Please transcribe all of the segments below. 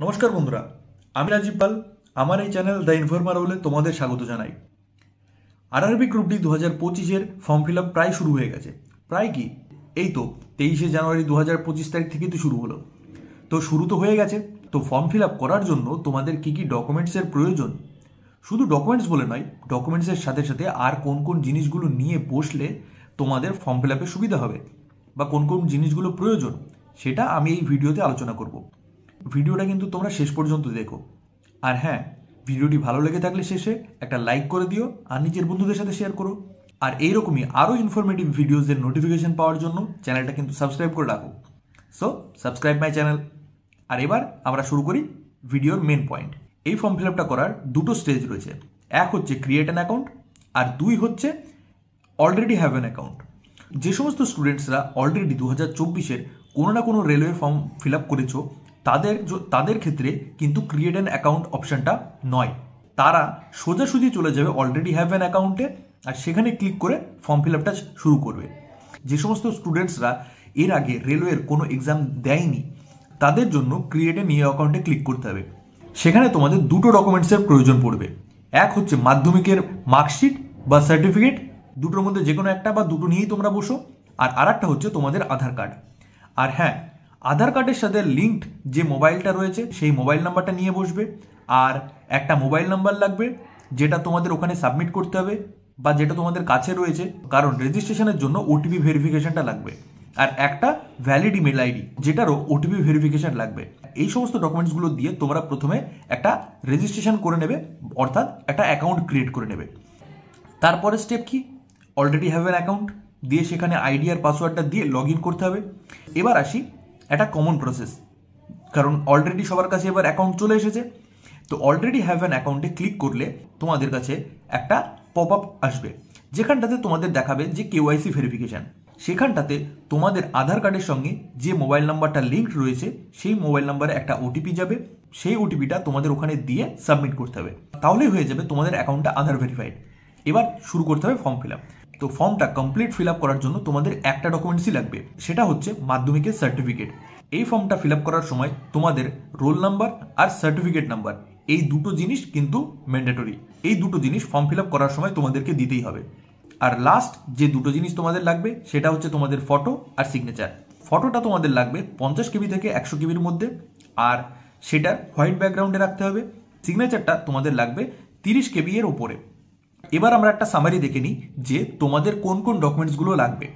নমস্কার বন্ধুরা, আমি রাজীব পাল। আমার এই চ্যানেল দ্য ইনফরমার হলে তোমাদের স্বাগত জানাই। আরআরবি গ্রুপ ডি 2025-এর ফর্ম ফিল আপ প্রায় শুরু হয়ে গেছে। প্রায় কি, এই তো 23শে জানুয়ারি 2025 তারিখ থেকেই তো শুরু হলো। তো শুরু তো হয়ে গেছে। তো ফর্ম ফিল আপ করার জন্য তোমাদের কি কি ডকুমেন্টসের প্রয়োজন, শুধু ডকুমেন্টস বলে নয়, ডকুমেন্টসের সাথে সাথে আর কোন কোন জিনিসগুলো নিয়ে বসলে তোমাদের ফর্ম ফিল আপে সুবিধা হবে বা কোন কোন জিনিসগুলো প্রয়োজন, সেটা আমি এই ভিডিওতে আলোচনা করব। ভিডিওটা কিন্তু তোমরা শেষ পর্যন্ত দেখো। আর হ্যাঁ, ভিডিওটি ভালো লেগে থাকলে শেষে একটা লাইক করে দিও আর নিজের বন্ধুদের সাথে শেয়ার করো। আর এইরকমই আরও ইনফরমেটিভ ভিডিওসের নোটিফিকেশন পাওয়ার জন্য চ্যানেলটা কিন্তু সাবস্ক্রাইব করে রাখো। So subscribe my channel. আর এবার আমরা শুরু করি ভিডিওর মেন পয়েন্ট। এই ফর্ম ফিল আপটা করার দুটো স্টেজ রয়েছে। এক হচ্ছে ক্রিয়েট অ্যান অ্যাকাউন্ট, আর দুই হচ্ছে অলরেডি হ্যাভ অ্যান অ্যাকাউন্ট। যে সমস্ত স্টুডেন্টসরা অলরেডি 2024-এর কোনো না কোনো রেলওয়ে ফর্ম ফিল আপ করেছো, তাদের ক্ষেত্রে কিন্তু ক্রিয়েট অ্যান অ্যাকাউন্ট অপশানটা নয়। তারা সোজাসুজি চলে যাবে অলরেডি হ্যাভ অ্যান অ্যাকাউন্টে, আর সেখানে ক্লিক করে ফর্ম ফিল আপটা শুরু করবে। যে সমস্ত স্টুডেন্টসরা এর আগে রেলওয়ের কোনো এক্সাম দেয়নি, তাদের জন্য ক্রিয়েট এ নিউ অ্যাকাউন্টে ক্লিক করতে হবে। সেখানে তোমাদের দুটো ডকুমেন্টসের প্রয়োজন পড়বে। এক হচ্ছে মাধ্যমিকের মার্কশিট বা সার্টিফিকেট, দুটোর মধ্যে যে কোনো একটা বা দুটো নিয়েই তোমরা বসো। আর আরেকটা হচ্ছে তোমাদের আধার কার্ড। আর হ্যাঁ, আধার কার্ডের সাথে লিঙ্কড যে মোবাইলটা রয়েছে সেই মোবাইল নাম্বারটা নিয়ে বসবে। আর একটা মোবাইল নাম্বার লাগবে, যেটা তোমাদের ওখানে সাবমিট করতে হবে বা যেটা তোমাদের কাছে রয়েছে, কারণ রেজিস্ট্রেশনের জন্য ওটিপি ভেরিফিকেশনটা লাগবে। আর একটা ভ্যালিড ইমেল আইডি, যেটারও ওটিপি ভেরিফিকেশন লাগবে। এই সমস্ত ডকুমেন্টসগুলো দিয়ে তোমরা প্রথমে একটা রেজিস্ট্রেশন করে নেবে, অর্থাৎ একটা অ্যাকাউন্ট ক্রিয়েট করে নেবে। তারপরে স্টেপ কি, অলরেডি হ্যাভ অ্যান অ্যাকাউন্ট দিয়ে সেখানে আইডি আর পাসওয়ার্ডটা দিয়ে লগ ইন করতে হবে। এবার আসি একটা কমন প্রসেস, কারণ অলরেডি সবার কাছে এবার অ্যাকাউন্ট চলে এসেছে। তো অলরেডি হ্যাভ অ্যান অ্যাকাউন্টে ক্লিক করলে তোমাদের কাছে একটা পপ আপ আসবে, যেখানটাতে তোমাদের দেখাবে যে কেওয়াইসি ভেরিফিকেশান। সেখানটাতে তোমাদের আধার কার্ডের সঙ্গে যে মোবাইল নাম্বারটা লিঙ্ক রয়েছে সেই মোবাইল নাম্বারে একটা ওটিপি যাবে। সেই ওটিপিটা তোমাদের ওখানে দিয়ে সাবমিট করতে হবে, তাহলেই হয়ে যাবে তোমাদের অ্যাকাউন্টটা আধার ভেরিফাইড। এবার শুরু করতে হবে ফর্ম ফিল আপ। তো ফর্মটা কমপ্লিট ফিল আপ করার জন্য তোমাদের একটা ডকুমেন্টসই লাগবে, সেটা হচ্ছে মাধ্যমিকের সার্টিফিকেট। এই ফর্মটা ফিল আপ করার সময় তোমাদের রোল নাম্বার আর সার্টিফিকেট নাম্বার, এই দুটো জিনিস কিন্তু ম্যান্ডেটরি। এই দুটো জিনিস ফর্ম ফিল আপ করার সময় তোমাদেরকে দিতেই হবে। আর লাস্ট যে দুটো জিনিস তোমাদের লাগবে সেটা হচ্ছে তোমাদের ফটো আর সিগনেচার। ফটোটা তোমাদের লাগবে 50 কেবি থেকে 100 কেবির মধ্যে, আর সেটা হোয়াইট ব্যাকগ্রাউন্ডে রাখতে হবে। সিগনেচারটা তোমাদের লাগবে 30 কেবি এর উপরে। এবার আমরা একটা সামারি দেখে নিই যে তোমাদের কোন কোন ডকুমেন্টসগুলো লাগবে।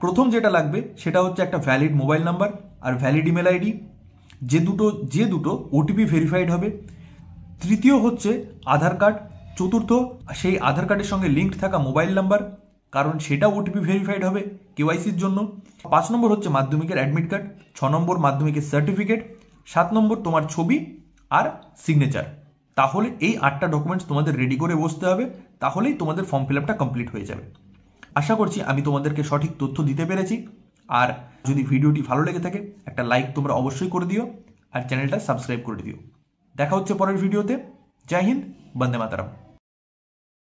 প্রথম যেটা লাগবে সেটা হচ্ছে একটা ভ্যালিড মোবাইল নাম্বার আর ভ্যালিড ইমেল আইডি, যে দুটো ওটিপি ভেরিফাইড হবে। তৃতীয় হচ্ছে আধার কার্ড। চতুর্থ, সেই আধার কার্ডের সঙ্গে লিঙ্ক থাকা মোবাইল নাম্বার, কারণ সেটা ওটিপি ভেরিফাইড হবে কেওয়াইসির জন্য। 5 নম্বর হচ্ছে মাধ্যমিকের অ্যাডমিট কার্ড। 6 নম্বর মাধ্যমিকের সার্টিফিকেট। 7 নম্বর তোমার ছবি আর সিগনেচার। তাহলে এই 8টা ডকুমেন্টস তোমাদের রেডি করে বসতে হবে, তাহলেই তোমাদের ফর্ম ফিল আপটা কমপ্লিট হয়ে যাবে। আশা করছি আমি তোমাদেরকে সঠিক তথ্য দিতে পেরেছি। আর যদি ভিডিওটি ভালো লেগে থাকে, একটা লাইক তোমরা অবশ্যই করে দিও আর চ্যানেলটা সাবস্ক্রাইব করে দিও। দেখা হচ্ছে পরের ভিডিওতে। জয় হিন্দ, বন্দে মাতরম।